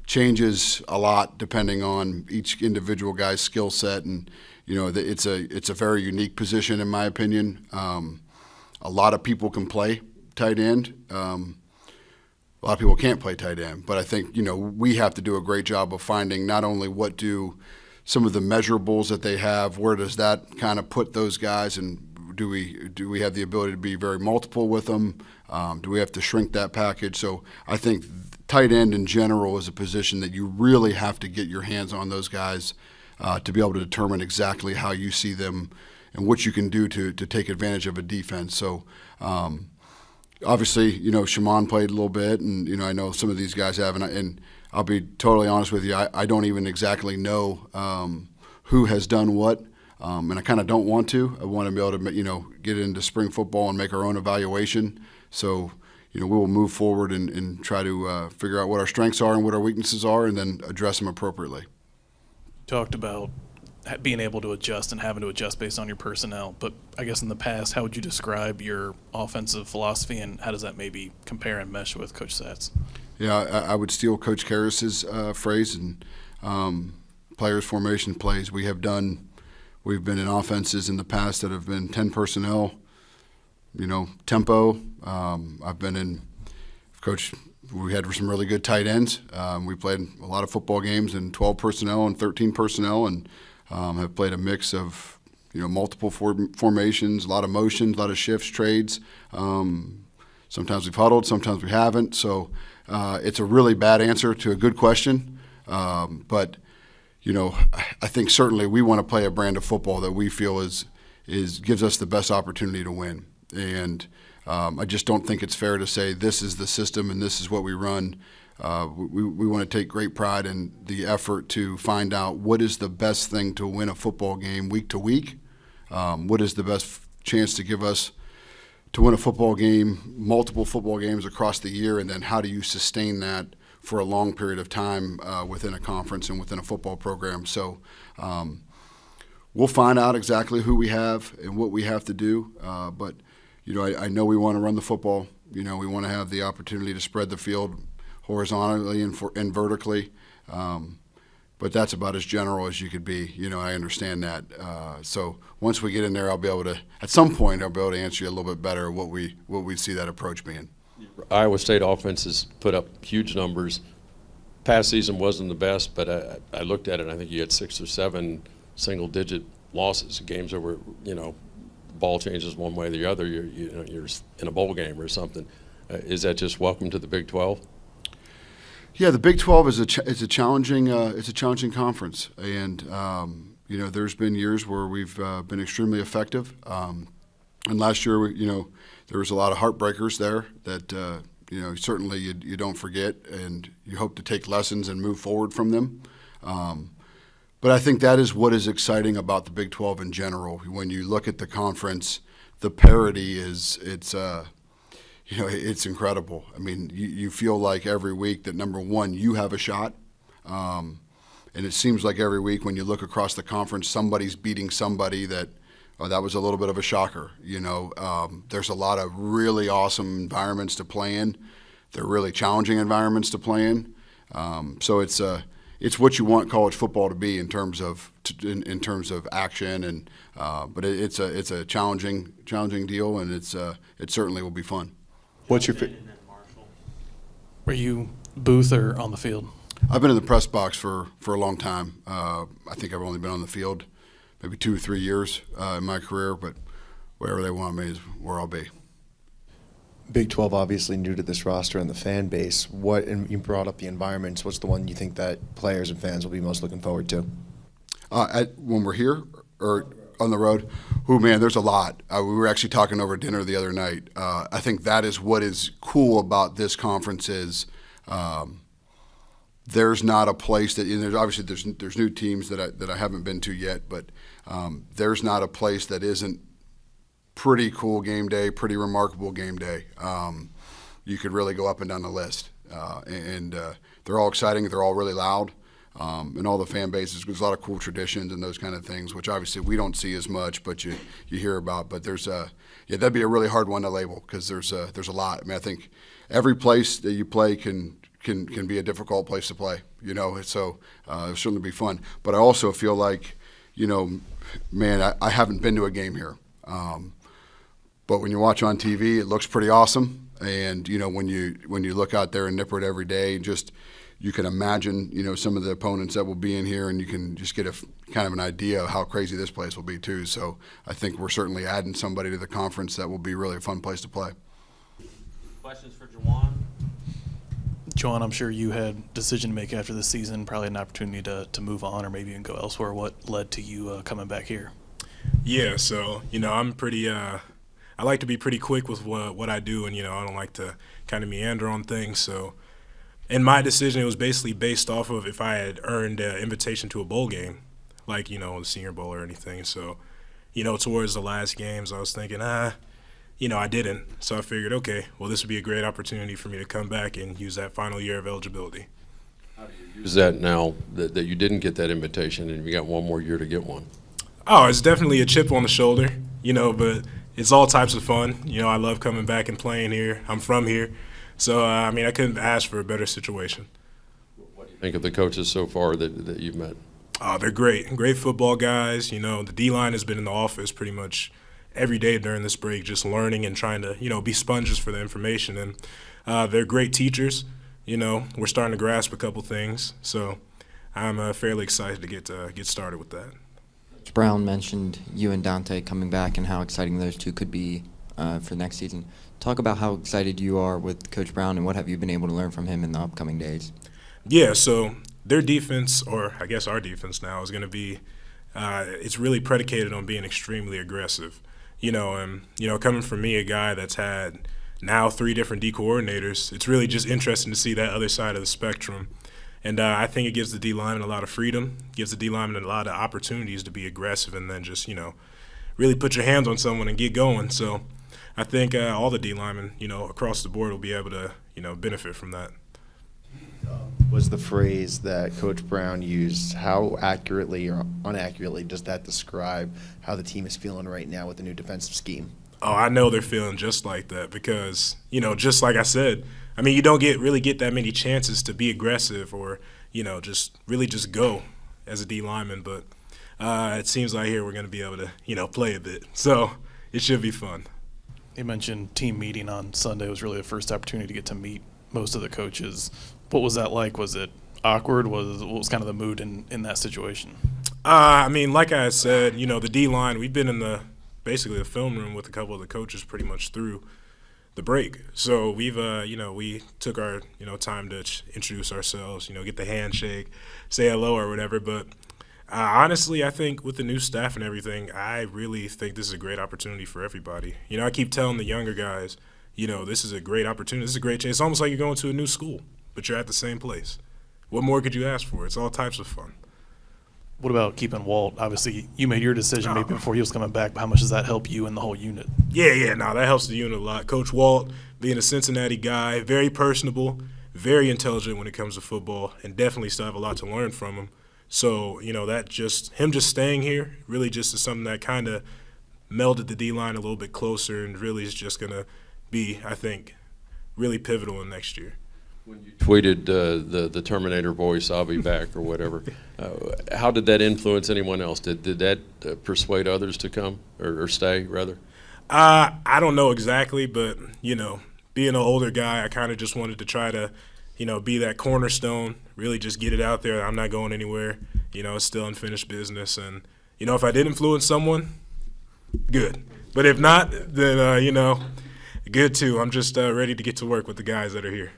changes a lot depending on each individual guy's skill set, and it's a very unique position in my opinion. A lot of people can play tight end. A lot of people can't play tight end, but I think we have to do a great job of finding not only what do some of the measurables that they have, where does that kind of put those guys, and do we have the ability to be very multiple with them? Do we have to shrink that package? So I think tight end in general is a position that you really have to get your hands on those guys to be able to determine exactly how you see them and what you can do to take advantage of a defense. So obviously, Jowon played a little bit, and I know some of these guys have, and I'll be totally honest with you, I don't even exactly know who has done what, and I kind of don't want to. I want to be able to get into spring football and make our own evaluation. So we will move forward and try to figure out what our strengths are and what our weaknesses are, and then address them appropriately. Talked about being able to adjust and having to adjust based on your personnel, but I guess in the past, how would you describe your offensive philosophy, and how does that maybe compare and mesh with Coach Sat's? Yeah, I would steal Coach Karras's phrase, and players formation plays. We've been in offenses in the past that have been 10 personnel, tempo. I've been in, Coach, we had some really good tight ends. We played a lot of football games in 12 personnel and 13 personnel, and have played a mix of, multiple formations, a lot of motions, a lot of shifts, trades. Sometimes we've huddled, sometimes we haven't. So it's a really bad answer to a good question. But I think certainly we want to play a brand of football that we feel gives us the best opportunity to win. And I just don't think it's fair to say this is the system and this is what we run. We want to take great pride in the effort to find out what is the best thing to win a football game week to week. What is the best chance to give us to win a football game, multiple football games across the year, and then how do you sustain that for a long period of time within a conference and within a football program. So we'll find out exactly who we have and what we have to do. But I know we want to run the football. We want to have the opportunity to spread the field horizontally and vertically. But that's about as general as you could be. I understand that. So once we get in there, at some point, I'll be able to answer you a little bit better what we see that approach being. Iowa State offense has put up huge numbers. Past season wasn't the best, but I looked at it and I think you had 6 or 7 single-digit losses, games that were, ball changes one way or the other. You're in a bowl game or something. Is that just welcome to the Big 12? Yeah, the Big 12 is a challenging conference, and there's been years where we've been extremely effective. And last year, there was a lot of heartbreakers there that certainly you don't forget, and you hope to take lessons and move forward from them. But I think that is what is exciting about the Big 12 in general. When you look at the conference, the parity it's incredible. I mean, you feel like every week that, number one, you have a shot. And it seems like every week when you look across the conference, somebody's beating somebody that was a little bit of a shocker. There's a lot of really awesome environments to play in. They're really challenging environments to play in. So it's what you want college football to be in terms of action, and but it's a challenging deal, and it certainly will be fun. What's your Were you booth or on the field? I've been in the press box for a long time. I think I've only been on the field maybe 2 or 3 years in my career, but wherever they want me is where I'll be. Big 12 obviously new to this roster and the fan base. And you brought up the environments. What's the one you think that players and fans will be most looking forward to? When we're here or on the road, man, there's a lot. We were actually talking over dinner the other night. I think that is what is cool about this conference is there's not a place that, and there's new teams that I haven't been to yet, but there's not a place that isn't pretty cool game day, pretty remarkable game day. You could really go up and down the list, and they're all exciting. They're all really loud. And all the fan bases, there's a lot of cool traditions and those kind of things, which obviously we don't see as much, but you hear about. But that'd be a really hard one to label because there's a lot. I mean, I think every place that you play can be a difficult place to play, so it'll certainly be fun. But I also feel like, man, I haven't been to a game here. But when you watch on TV, it looks pretty awesome. And, when you look out there in Nippert every day, you can imagine, some of the opponents that will be in here, and you can just get kind of an idea of how crazy this place will be too. So I think we're certainly adding somebody to the conference that will be really a fun place to play. Questions for Jowon? Jowon, I'm sure you had a decision to make after this season, probably an opportunity to move on or maybe even go elsewhere. What led to you coming back here? Yeah, so, I'm pretty I like to be pretty quick with what I do, and, I don't like to kind of meander on things. So in my decision, it was basically based off of if I had earned an invitation to a bowl game, like, the Senior Bowl or anything. So, towards the last games, I was thinking, I didn't. So I figured, okay, well, this would be a great opportunity for me to come back and use that final year of eligibility. How do you use that now that you didn't get that invitation and you got one more year to get one? Oh, it's definitely a chip on the shoulder, but it's all types of fun. I love coming back and playing here. I'm from here. So, I couldn't ask for a better situation. What do you think of the coaches so far that you've met? Oh, they're great. Great football guys. The D-line has been in the office pretty much every day during this break, just learning and trying to, be sponges for the information. And they're great teachers. We're starting to grasp a couple things. So I'm fairly excited to get started with that. Brown mentioned you and Dante coming back and how exciting those two could be for next season. Talk about how excited you are with Coach Brown and what have you been able to learn from him in the upcoming days. Yeah, so their defense, or I guess our defense now, is going to be it's really predicated on being extremely aggressive. And coming from me, a guy that's had now 3 different D coordinators, it's really just interesting to see that other side of the spectrum. And I think it gives the D lineman a lot of freedom, gives the D lineman a lot of opportunities to be aggressive and then just, really put your hands on someone and get going. So I think all the D linemen, across the board will be able to, benefit from that. Was the phrase that Coach Brown used, how accurately or unaccurately does that describe how the team is feeling right now with the new defensive scheme? Oh, I know they're feeling just like that because, just like I said, you don't really get that many chances to be aggressive or, just go as a D lineman. But it seems like here we're going to be able to, play a bit. So it should be fun. You mentioned team meeting on Sunday was really the first opportunity to get to meet most of the coaches. What was that like? Was it awkward? What was kind of the mood in that situation? Like I said, the D-line, we've been in basically the film room with a couple of the coaches pretty much through the break. So we've, we took our, time to introduce ourselves, get the handshake, say hello or whatever. But honestly, I think with the new staff and everything, I really think this is a great opportunity for everybody. I keep telling the younger guys, this is a great opportunity. This is a great chance. It's almost like you're going to a new school, but you're at the same place. What more could you ask for? It's all types of fun. What about keeping Walt? Obviously, you made your decision maybe before he was coming back, but how much does that help you and the whole unit? Yeah, that helps the unit a lot. Coach Walt, being a Cincinnati guy, very personable, very intelligent when it comes to football, and definitely still have a lot to learn from him. So, that just staying here really just is something that kind of melded the D-line a little bit closer and really is just going to be, I think, really pivotal in next year. When you tweeted the Terminator voice, I'll be back or whatever, how did that influence anyone else? Did that persuade others to come or stay, rather? I don't know exactly, but, being an older guy, I kind of just wanted to try to, be that cornerstone, really just get it out there. I'm not going anywhere. It's still unfinished business. And, if I did influence someone, good. But if not, then, good too. I'm just ready to get to work with the guys that are here.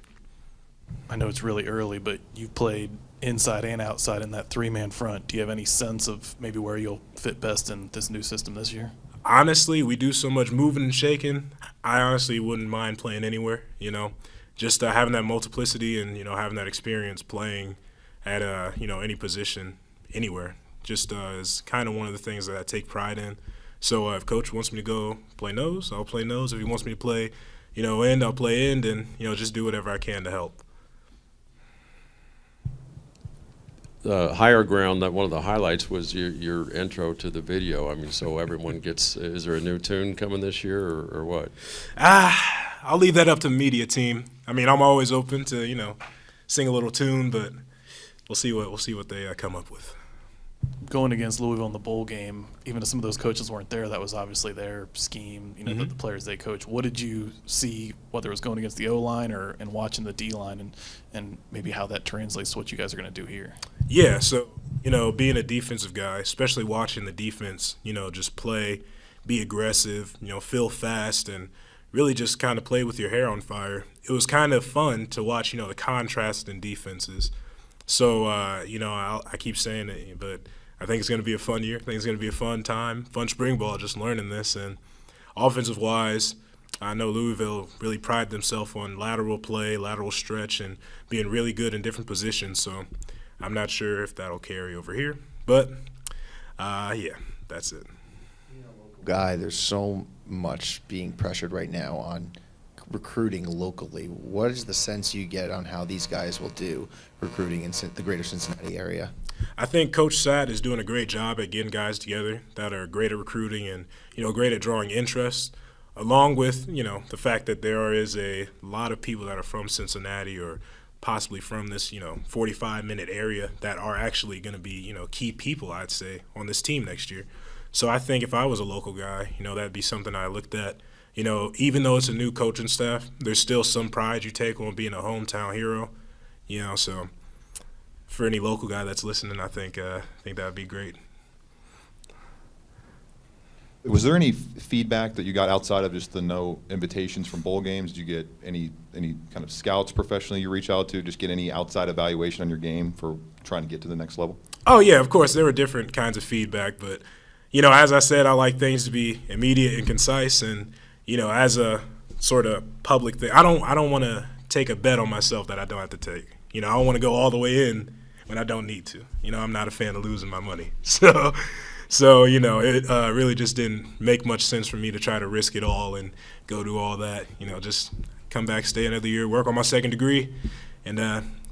I know it's really early, but you've played inside and outside in that 3-man front. Do you have any sense of maybe where you'll fit best in this new system this year? Honestly, we do so much moving and shaking. I honestly wouldn't mind playing anywhere, Just having that multiplicity and, having that experience playing at, any position anywhere just is kind of one of the things that I take pride in. So if Coach wants me to go play nose, I'll play nose. If he wants me to play, end, I'll play end and, just do whatever I can to help. Higher ground, that one of the highlights was your intro to the video. So everyone gets, is there a new tune coming this year or what? I'll leave that up to the media team. I'm always open to, sing a little tune, but we'll see what they come up with. Going against Louisville in the bowl game, even if some of those coaches weren't there, that was obviously their scheme, the players they coach. What did you see, whether it was going against the O-line and watching the D-line, and maybe how that translates to what you guys are going to do here? Yeah, so, being a defensive guy, especially watching the defense, just play, be aggressive, feel fast, and really just kind of play with your hair on fire. It was kind of fun to watch, the contrast in defenses. So, I keep saying it, but I think it's going to be a fun year. I think it's going to be a fun time, fun spring ball, just learning this. And offensive-wise, I know Louisville really pride themselves on lateral play, lateral stretch, and being really good in different positions. So I'm not sure if that'll carry over here. But, yeah, that's it. Guy, there's so much being pressured right now on recruiting locally. What is the sense you get on how these guys will do recruiting in the greater Cincinnati area? I think Coach Satt is doing a great job at getting guys together that are great at recruiting and, great at drawing interest, along with, the fact that there is a lot of people that are from Cincinnati or possibly from this, 45-minute area that are actually going to be, key people, I'd say, on this team next year. So I think if I was a local guy, that'd be something I looked at. Even though it's a new coaching staff, there's still some pride you take on being a hometown hero, so for any local guy that's listening, I think that would be great. Was there any feedback that you got outside of just the no invitations from bowl games? Did you get any kind of scouts professionally you reach out to? Just get any outside evaluation on your game for trying to get to the next level? Oh, yeah, of course. There were different kinds of feedback. But, you know, as I said, I like things to be immediate and concise. And, you know, as a sort of public thing, I don't want to take a bet on myself that I don't have to take. You know, I don't want to go all the way in when I don't need to. You know, I'm not a fan of losing my money. So you know, it really just didn't make much sense for me to try to risk it all and go do all that. You know, just come back, stay another year, work on my second degree, and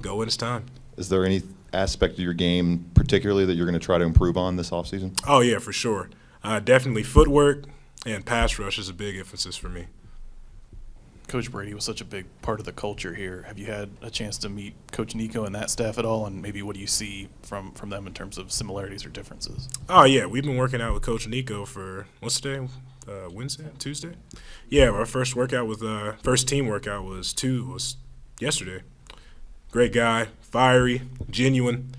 go when it's time. Is there any aspect of your game particularly that you're going to try to improve on this offseason? Oh, yeah, for sure. Definitely footwork and pass rush is a big emphasis for me. Coach Brady was such a big part of the culture here. Have you had a chance to meet Coach Nico and that staff at all? And maybe what do you see from them in terms of similarities or differences? Oh, yeah. We've been working out with Coach Nico for, what's today? Wednesday? Tuesday? Yeah, our first team workout was yesterday. Great guy, fiery, genuine.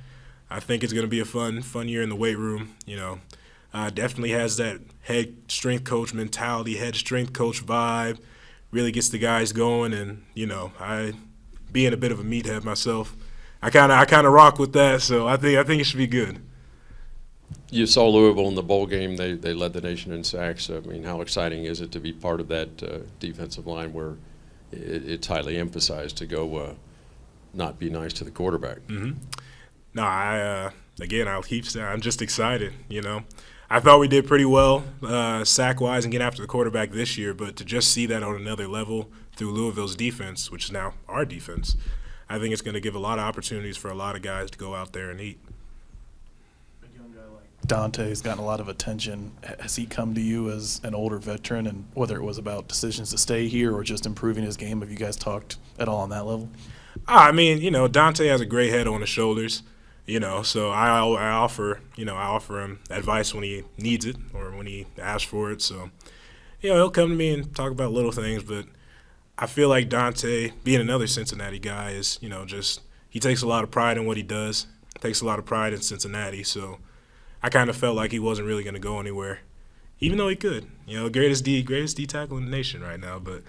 I think it's going to be a fun year in the weight room. You know, definitely has that head strength coach mentality, head strength coach vibe. Really gets the guys going, and you know, I, being a bit of a meathead myself, I kind of rock with that. So I think it should be good. You saw Louisville in the bowl game. They led the nation in sacks. I mean, how exciting is it to be part of that defensive line where it's highly emphasized to go not be nice to the quarterback? Mm-hmm. No, I'll keep saying I'm just excited. You know, I thought we did pretty well sack-wise and get after the quarterback this year, but to just see that on another level through Louisville's defense, which is now our defense, I think it's going to give a lot of opportunities for a lot of guys to go out there and eat. A young guy like Dante's gotten a lot of attention. Has he come to you as an older veteran, and whether it was about decisions to stay here or just improving his game, have you guys talked at all on that level? I mean, you know, Dante has a great head on his shoulders. You know, so I offer him advice when he needs it or when he asks for it. So, you know, he'll come to me and talk about little things. But I feel like Dante, being another Cincinnati guy, is, you know, just he takes a lot of pride in what he does, takes a lot of pride in Cincinnati. So I kind of felt like he wasn't really going to go anywhere, even though he could. You know, greatest D tackle in the nation right now. But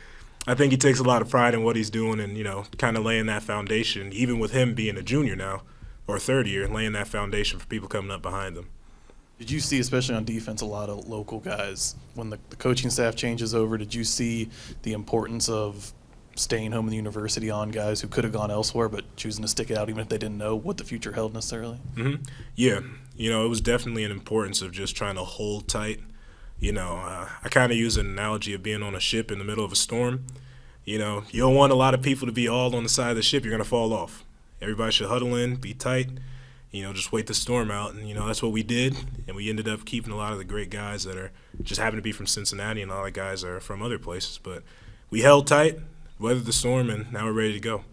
I think he takes a lot of pride in what he's doing and, you know, kind of laying that foundation, even with him being a junior now. Or third year, laying that foundation for people coming up behind them. Did you see, especially on defense, a lot of local guys? When the coaching staff changes over, did you see the importance of staying home in the university on guys who could have gone elsewhere but choosing to stick it out even if they didn't know what the future held necessarily? Mm-hmm. Yeah. You know, it was definitely an importance of just trying to hold tight. You know, I kind of use an analogy of being on a ship in the middle of a storm. You know, you don't want a lot of people to be all on the side of the ship. You're going to fall off. Everybody should huddle in, be tight, you know, just wait the storm out. And, you know, that's what we did. And we ended up keeping a lot of the great guys that are just happen to be from Cincinnati, and a lot of guys are from other places. But we held tight, weathered the storm, and now we're ready to go.